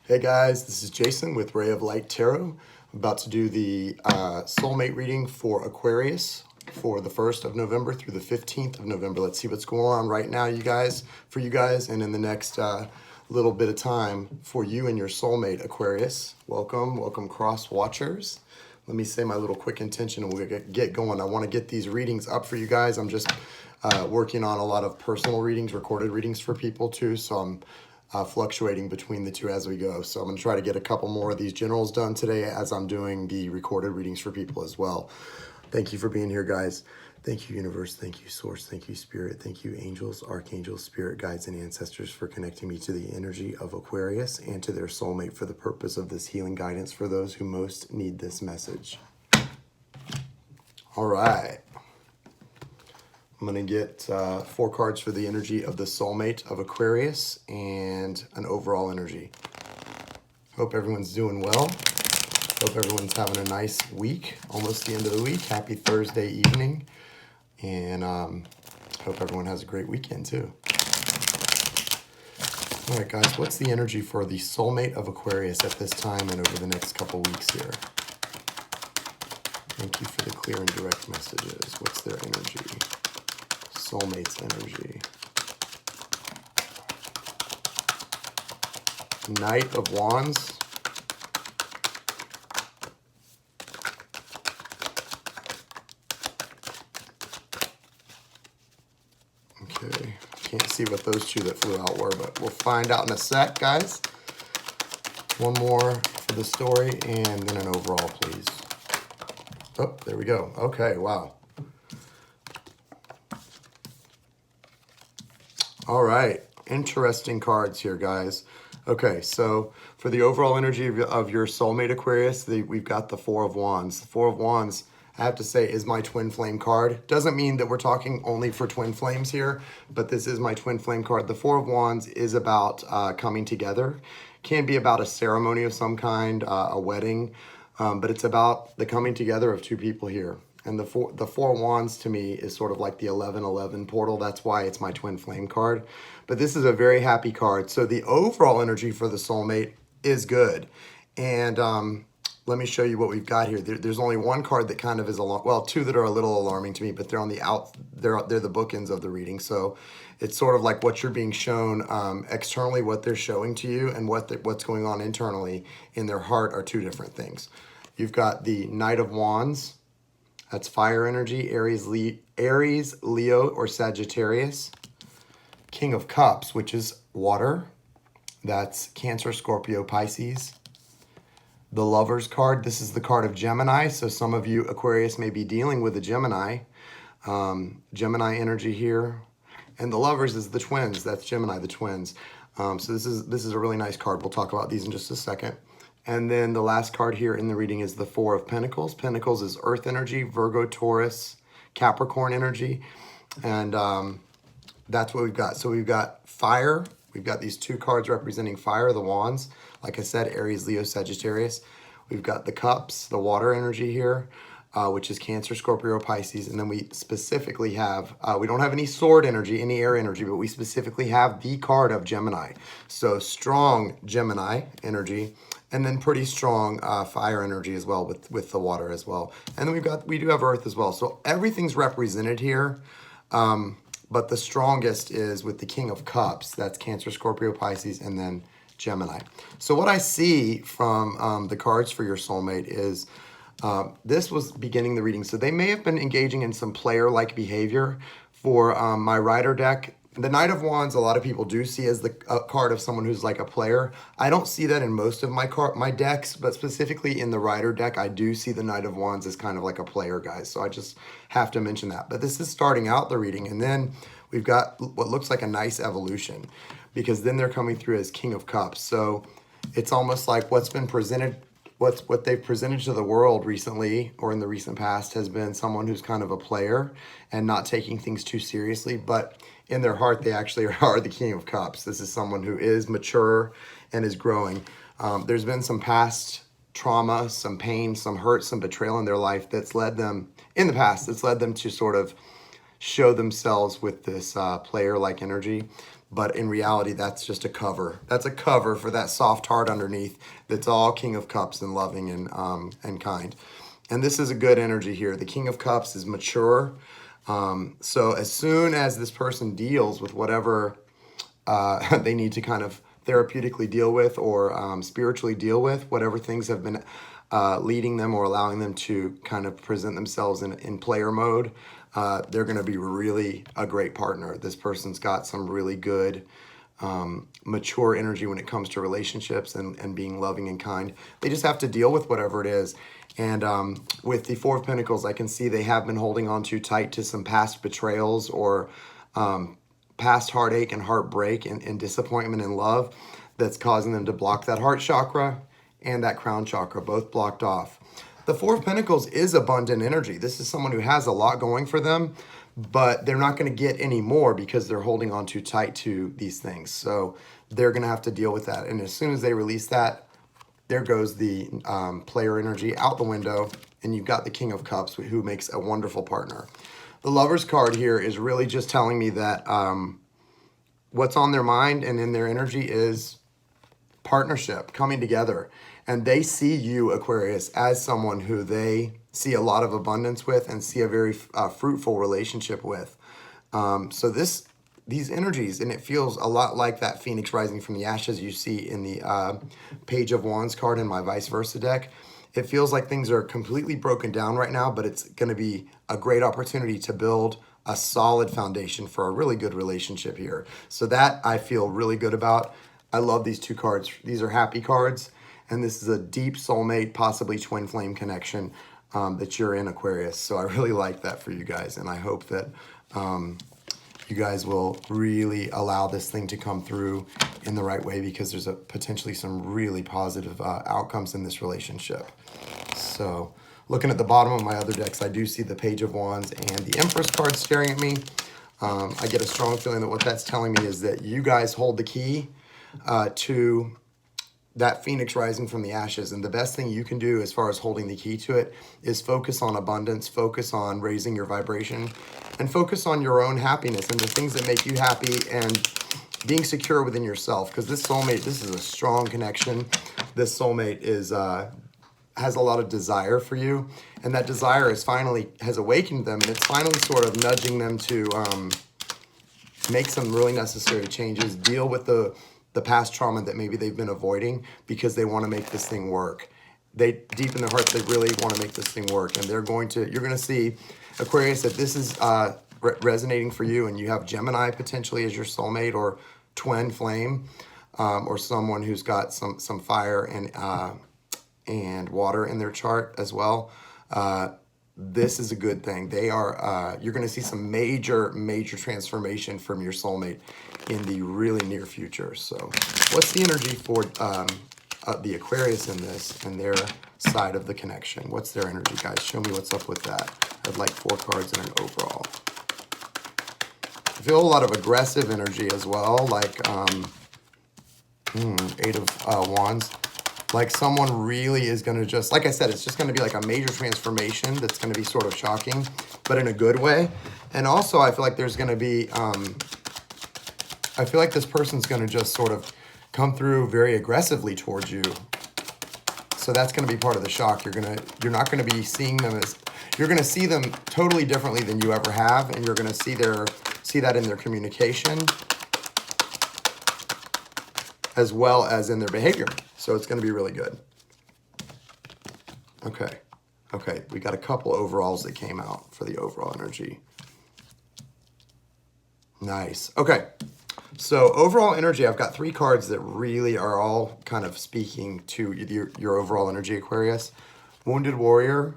Hey guys, this is Jason with Ray of Light Tarot. I'm about to do the soulmate reading for Aquarius for the 1st of November through the 15th of November. Let's see what's going on right now, for you guys, and in the next little bit of time for you and your soulmate, Aquarius. Welcome cross watchers. Let me say my little quick intention and we'll get going. I want to get these readings up for you guys. I'm just working on a lot of personal readings, recorded readings for people too, so I'm fluctuating between the two as we go. So I'm going to try to get a couple more of these generals done today as I'm doing the recorded readings for people as well. Thank you for being here, guys. Thank you, universe. Thank you, source. Thank you, spirit. Thank you, angels, archangels, spirit guides, and ancestors for connecting me to the energy of Aquarius and to their soulmate for the purpose of this healing guidance for those who most need this message. All right. I'm going to get 4 cards for the energy of the soulmate of Aquarius and an overall energy. Hope everyone's doing well. Hope everyone's having a nice week, almost the end of the week. Happy Thursday evening. And hope everyone has a great weekend too. All right, guys, what's the energy for the soulmate of Aquarius at this time and over the next couple weeks here? Thank you for the clear and direct messages. What's their energy? Soulmate's energy. Knight of Wands. Okay, can't see what those two that flew out were, but we'll find out in a sec, guys. One more for the story and then an overall, please. Oh, there we go. Okay, wow. All right, interesting cards here, guys. Okay, so for the overall energy of your soulmate Aquarius, we've got the 4 of Wands. The 4 of Wands, I have to say, is my twin flame card. Doesn't mean that we're talking only for twin flames here, but this is my twin flame card. The 4 of Wands is about coming together. Can be about a ceremony of some kind, a wedding, but it's about the coming together of two people here. And the four wands to me is sort of like the 1111 portal. That's why it's my twin flame card. But this is a very happy card. So the overall energy for the soulmate is good. And let me show you what we've got here. There's only one card that kind of is well, 2 that are a little alarming to me, but they're on the they're the bookends of the reading. So it's sort of like what you're being shown externally, what they're showing to you, and what's going on internally in their heart are 2 different things. You've got the Knight of Wands. That's fire energy, Aries, Leo, or Sagittarius. King of Cups, which is water. That's Cancer, Scorpio, Pisces. The Lovers card, this is the card of Gemini. So some of you, Aquarius, may be dealing with a Gemini. Gemini energy here. And the Lovers is the twins. That's Gemini, the twins. So this is a really nice card. We'll talk about these in just a second. And then the last card here in the reading is the 4 of Pentacles. Pentacles is earth energy, Virgo, Taurus, Capricorn energy. And that's what we've got. So we've got fire. We've got these 2 cards representing fire, the wands. Like I said, Aries, Leo, Sagittarius. We've got the cups, the water energy here, which is Cancer, Scorpio, Pisces. And then we specifically have, we don't have any sword energy, any air energy, but we specifically have the card of Gemini. So strong Gemini energy. And then pretty strong fire energy as well with the water as well. And then we do have earth as well. So everything's represented here. But the strongest is with the King of Cups. That's Cancer, Scorpio, Pisces, and then Gemini. So what I see from the cards for your soulmate is this was beginning the reading. So they may have been engaging in some player-like behavior. For my Rider deck, the Knight of Wands, a lot of people do see as the card of someone who's like a player. I don't see that in most of my decks, but specifically in the Rider deck, I do see the Knight of Wands as kind of like a player, guys. So I just have to mention that. But this is starting out the reading, and then we've got what looks like a nice evolution, because then they're coming through as King of Cups. So it's almost like what's been presented, what they've presented to the world recently or in the recent past has been someone who's kind of a player and not taking things too seriously, but in their heart, they actually are the King of Cups. This is someone who is mature and is growing. There's been some past trauma, some pain, some hurt, some betrayal in their life that's led them, in the past, that's led them to sort of show themselves with this player-like energy. but in reality, that's just a cover. That's a cover for that soft heart underneath that's all King of Cups and loving and kind. And this is a good energy here. The King of Cups is mature. So as soon as this person deals with whatever they need to kind of therapeutically deal with or spiritually deal with, whatever things have been leading them or allowing them to kind of present themselves in player mode, they're going to be really a great partner. This person's got some really good mature energy when it comes to relationships and being loving and kind. They just have to deal with whatever it is. And with the Four of Pentacles, I can see they have been holding on too tight to some past betrayals or past heartache and heartbreak and disappointment in love that's causing them to block that heart chakra and that crown chakra, both blocked off. The Four of Pentacles is abundant energy. This is someone who has a lot going for them, but they're not going to get any more because they're holding on too tight to these things. So they're going to have to deal with that. And as soon as they release that, there goes the player energy out the window, and you've got the King of Cups, who makes a wonderful partner. The Lover's card here is really just telling me that what's on their mind and in their energy is partnership, coming together. And they see you, Aquarius, as someone who they see a lot of abundance with and see a very fruitful relationship with. So these energies, and it feels a lot like that Phoenix rising from the ashes you see in the Page of Wands card in my vice versa deck. It feels like things are completely broken down right now, but it's going to be a great opportunity to build a solid foundation for a really good relationship here. So that I feel really good about. I love these two cards. These are happy cards, and this is a deep soulmate, possibly twin flame connection that you're in, Aquarius. So I really like that for you guys, and I hope that you guys will really allow this thing to come through in the right way, because there's potentially some really positive outcomes in this relationship. So looking at the bottom of my other decks, I do see the Page of Wands and the Empress card staring at me. I get a strong feeling that what that's telling me is that you guys hold the key to that Phoenix rising from the ashes. And the best thing you can do as far as holding the key to it is focus on abundance, focus on raising your vibration, and focus on your own happiness and the things that make you happy and being secure within yourself. Because this soulmate, this is a strong connection. This soulmate is has a lot of desire for you, and that desire has awakened them, and it's finally sort of nudging them to make some really necessary changes, deal with the past trauma that maybe they've been avoiding, because they want to make this thing work. They, deep in their hearts, they really want to make this thing work, and you're going to see, Aquarius, that this is resonating for you, and you have Gemini potentially as your soulmate or twin flame, or someone who's got some fire and water in their chart as well. This is a good thing. You're going to see some major transformation from your soulmate in the really near future. So what's the energy for the Aquarius in this and their side of the connection? What's their energy, guys? Show me what's up with that. I'd like 4 cards in an overall. I feel a lot of aggressive energy as well, like 8 of Wands. Like someone really is going to just, like I said, it's just going to be like a major transformation that's going to be sort of shocking, but in a good way. And also I feel like there's going to be, I feel like this person's going to just sort of come through very aggressively towards you. So that's going to be part of the shock. You're not going to be seeing them as, you're going to see them totally differently than you ever have. And you're going to see that in their communication as well as in their behavior. So it's going to be really good. Okay, we got a couple overalls that came out for the overall energy. Nice. Okay, so overall energy, I've got 3 cards that really are all kind of speaking to your overall energy, Aquarius. Wounded Warrior,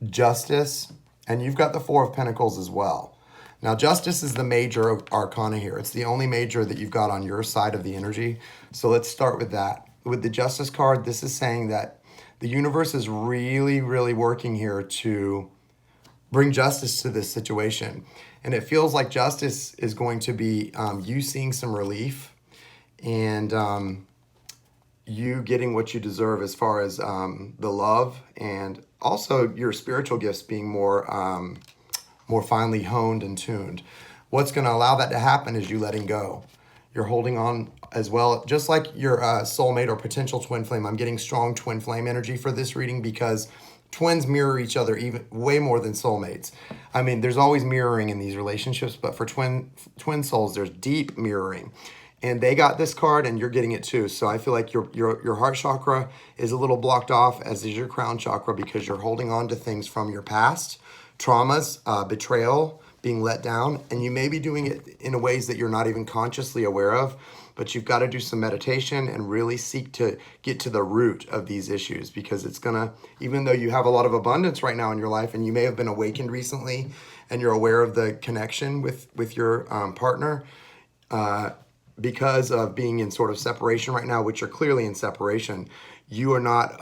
Justice, and you've got the 4 of Pentacles as well. Now, Justice is the major arcana here. It's the only major that you've got on your side of the energy. So let's start with that. With the Justice card, this is saying that the universe is really working here to bring justice to this situation. And it feels like justice is going to be you seeing some relief and you getting what you deserve as far as the love, and also your spiritual gifts being more finely honed and tuned. What's going to allow that to happen is you letting go. You're holding on as well. Just like your soulmate or potential twin flame, I'm getting strong twin flame energy for this reading because twins mirror each other even way more than soulmates. I mean, there's always mirroring in these relationships, but for twin souls, there's deep mirroring. And they got this card and you're getting it too. So I feel like your heart chakra is a little blocked off, as is your crown chakra, because you're holding on to things from your past, traumas, betrayal, being let down, and you may be doing it in ways that you're not even consciously aware of, but you've got to do some meditation and really seek to get to the root of these issues, because it's gonna, even though you have a lot of abundance right now in your life and you may have been awakened recently and you're aware of the connection with your partner, because of being in sort of separation right now, which you're clearly in separation, you are not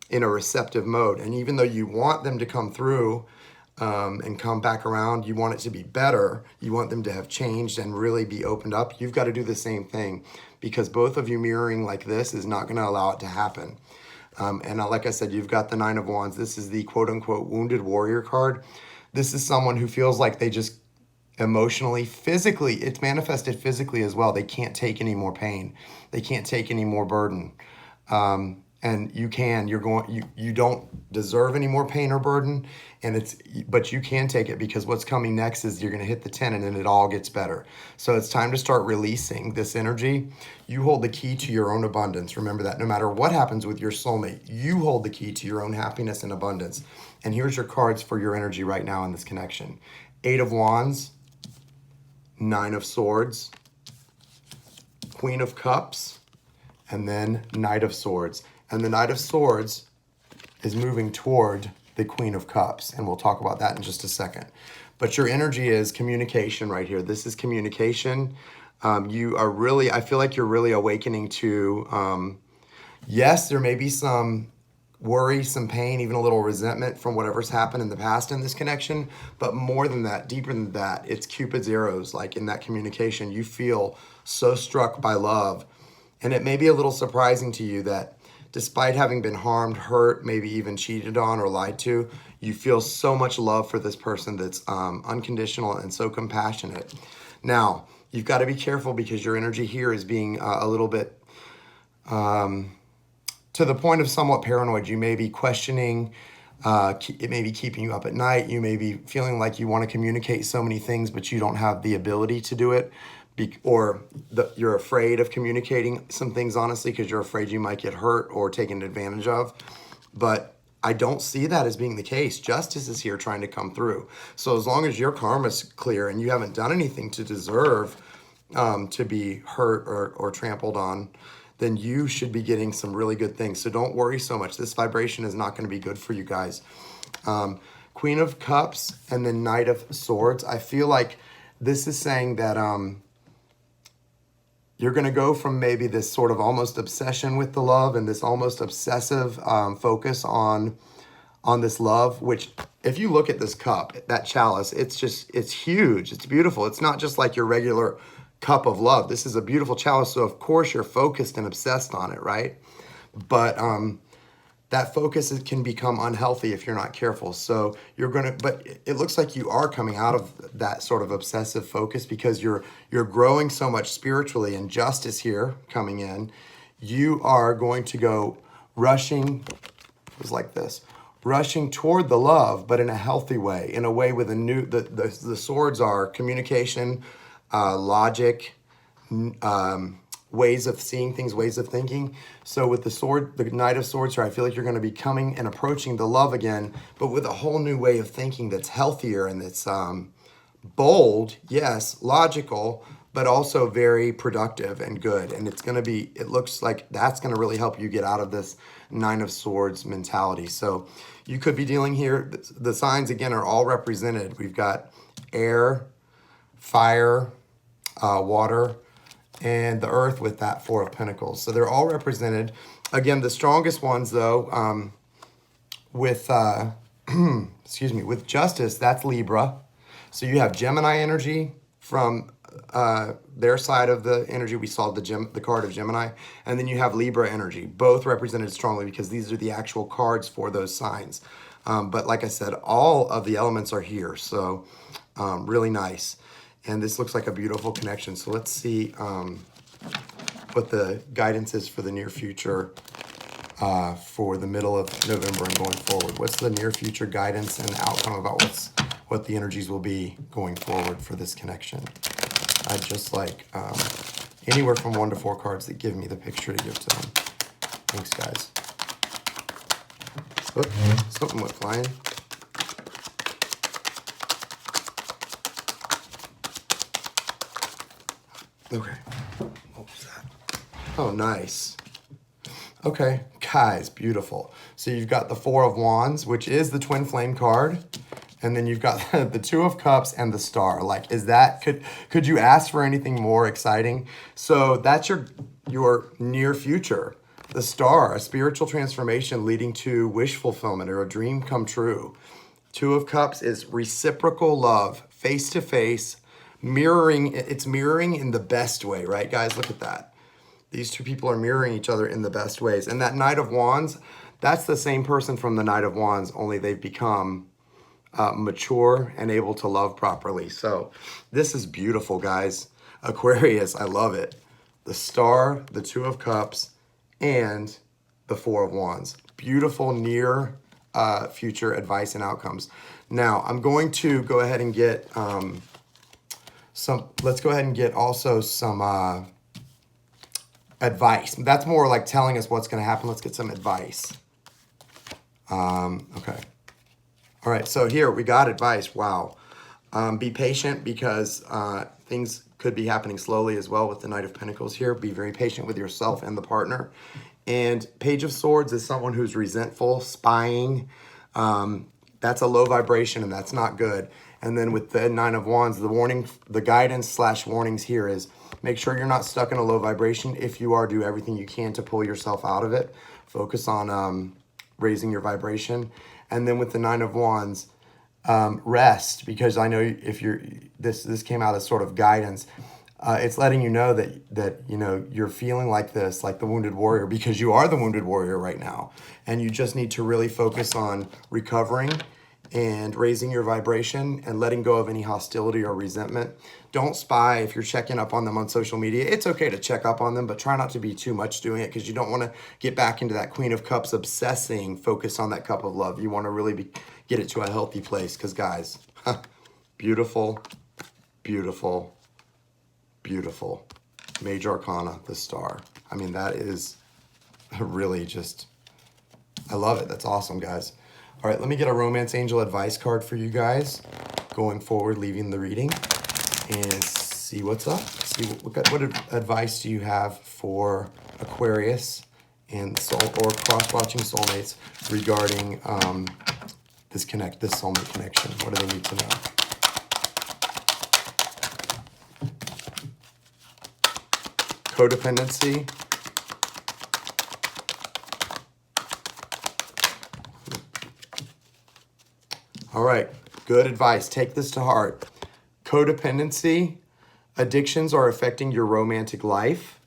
in a receptive mode. And even though you want them to come through and come back around, you want it to be better, you want them to have changed and really be opened up, you've got to do the same thing, because both of you mirroring like this is not going to allow it to happen. And like I said, you've got the Nine of Wands. This is the quote-unquote wounded warrior card. This is someone who feels like they just emotionally, physically, it's manifested physically as well. They can't take any more pain. They can't take any more burden. And you don't deserve any more pain or burden. But you can take it, because what's coming next is you're going to hit the 10 and then it all gets better. So it's time to start releasing this energy. You hold the key to your own abundance. Remember that no matter what happens with your soulmate, you hold the key to your own happiness and abundance. And here's your cards for your energy right now in this connection. 8 of Wands, 9 of Swords, Queen of Cups, and then Knight of Swords. And the Knight of Swords is moving toward the Queen of Cups, and we'll talk about that in just a second. But your energy is communication right here. This is communication. You are really, I feel like you're really awakening to, yes, there may be some worry, some pain, even a little resentment from whatever's happened in the past in this connection. But more than that, deeper than that, it's Cupid's arrows. Like in that communication, you feel so struck by love. And it may be a little surprising to you that despite having been harmed, hurt, maybe even cheated on or lied to, you feel so much love for this person that's unconditional and so compassionate. Now, you've got to be careful, because your energy here is being a little bit to the point of somewhat paranoid. You may be questioning, it may be keeping you up at night. You may be feeling like you want to communicate so many things, but you don't have the ability to do it. You're afraid of communicating some things, honestly, because you're afraid you might get hurt or taken advantage of. But I don't see that as being the case. Justice is here trying to come through. So as long as your karma's clear and you haven't done anything to deserve to be hurt or trampled on, then you should be getting some really good things. So don't worry so much. This vibration is not going to be good for you guys. Queen of Cups and then Knight of Swords. I feel like this is saying that you're going to go from maybe this sort of almost obsession with the love and this almost obsessive focus on this love, which if you look at this cup, that chalice, it's huge. It's beautiful. It's not just like your regular cup of love. This is a beautiful chalice. So of course you're focused and obsessed on it, right? But that focus can become unhealthy if you're not careful. So but it looks like you are coming out of that sort of obsessive focus, because you're growing so much spiritually, and justice here coming in. You are going to go rushing, it was like this, rushing toward the love, but in a healthy way, in a way with the swords are communication, logic, ways of seeing things, ways of thinking. So with the Knight of Swords here, I feel like you're going to be coming and approaching the love again, but with a whole new way of thinking that's healthier and that's bold, yes, logical, but also very productive and good. And it looks like that's going to really help you get out of this Nine of Swords mentality. So you could be dealing here, the signs again are all represented. We've got air, fire, water, and the earth with that Four of Pentacles. So they're all represented. Again, the strongest ones though, with with justice, that's Libra. So you have Gemini energy from their side of the energy. We saw the card of Gemini, and then you have Libra energy, both represented strongly because these are the actual cards for those signs. But like I said, all of the elements are here. So really nice. And this looks like a beautiful connection. So let's see what the guidance is for the near future for the middle of November and going forward. What's the near future guidance and outcome about what the energies will be going forward for this connection? I'd just like anywhere from 1 to 4 cards that give me the picture to give to them. Thanks, guys. Oop, something went flying. Okay. What was that? Oh, nice. Okay, guys, beautiful. So you've got the 4 of Wands, which is the twin flame card. And then you've got the 2 of Cups and the Star. Like, is that, could you ask for anything more exciting? So that's your near future. The Star, a spiritual transformation leading to wish fulfillment or a dream come true. 2 of Cups is reciprocal love, face to face, mirroring. It's mirroring in the best way, right, guys? Look at that. These 2 people are mirroring each other in the best ways. And that Knight of Wands, that's the same person from the Knight of Wands, only they've become mature and able to love properly. So this is beautiful, guys. Aquarius, I love it. The Star, the 2 of Cups, and the 4 of Wands. Beautiful near future advice and outcomes. Now, I'm going to go ahead and get let's go ahead and get also some advice. That's more like telling us what's going to happen. Let's get some advice. Okay. All right, so here we got advice. Wow. Be patient because things could be happening slowly as well with the Knight of Pentacles here. Be very patient with yourself and the partner. And Page of Swords is someone who's resentful, spying. That's a low vibration and that's not good. And then with the 9 of Wands, the guidance / warnings here is make sure you're not stuck in a low vibration. If you are, do everything you can to pull yourself out of it. Focus on raising your vibration. And then with the 9 of Wands, rest, because I know if this came out as sort of guidance. It's letting you know that you know you're feeling like this, like the wounded warrior, because you are the wounded warrior right now, and you just need to really focus on recovering and raising your vibration and letting go of any hostility or resentment. Don't spy if you're checking up on them on social media. It's okay to check up on them, but try not to be too much doing it because you don't want to get back into that Queen of Cups obsessing, focus on that cup of love. You want to really get it to a healthy place because, guys, beautiful, beautiful, beautiful. Major Arcana, the Star. I mean, that is really just, I love it. That's awesome, guys. All right, let me get a Romance Angel advice card for you guys going forward, leaving the reading, and see what's up. See what advice do you have for Aquarius and or cross-watching soulmates regarding this soulmate connection? What do they need to know? Codependency. All right, good advice. Take this to heart. Codependency, addictions are affecting your romantic life,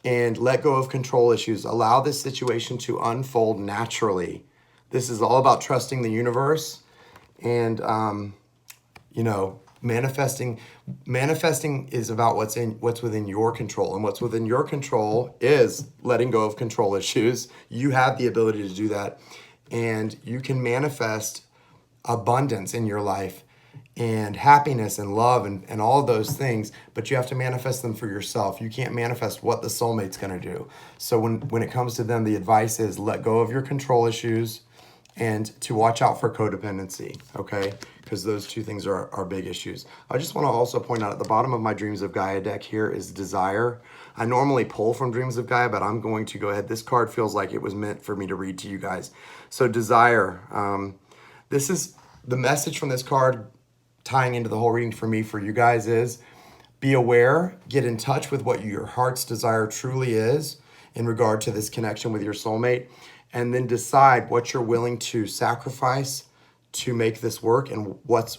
and let go of control issues. Allow this situation to unfold naturally. This is all about trusting the universe and, you know, manifesting is about what's within your control, and what's within your control is letting go of control issues. You have the ability to do that, and you can manifest abundance in your life and happiness and love and all of those things, but you have to manifest them for yourself. You can't manifest what the soulmate's going to do. So when it comes to them, the advice is let go of your control issues and to watch out for codependency, okay? Because those two things are big issues. I just want to also point out at the bottom of my Dreams of Gaia deck here is Desire. I normally pull from Dreams of Gaia, but I'm going to go ahead. This card feels like it was meant for me to read to you guys. So Desire, this is the message from this card tying into the whole reading for me, for you guys is be aware, get in touch with what your heart's desire truly is in regard to this connection with your soulmate, and then decide what you're willing to sacrifice to make this work and what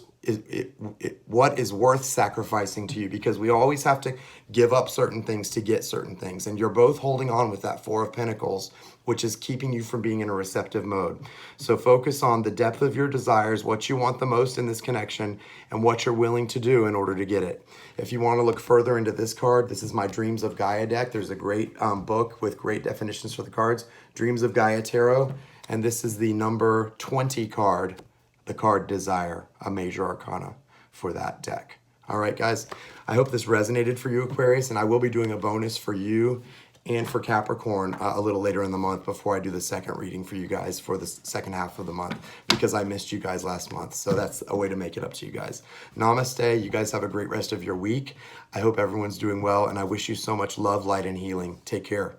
what is worth sacrificing to you, because we always have to give up certain things to get certain things. And you're both holding on with that Four of Pentacles, which is keeping you from being in a receptive mode. So focus on the depth of your desires, what you want the most in this connection, and what you're willing to do in order to get it. If you want to look further into this card, this is my Dreams of Gaia deck. There's a great book with great definitions for the cards, Dreams of Gaia Tarot. And this is the number 20 card, the card Desire, a major arcana for that deck. All right, guys, I hope this resonated for you, Aquarius, and I will be doing a bonus for you and for Capricorn a little later in the month before I do the second reading for you guys for the second half of the month, because I missed you guys last month. So that's a way to make it up to you guys. Namaste. You guys have a great rest of your week. I hope everyone's doing well, and I wish you so much love, light, and healing. Take care.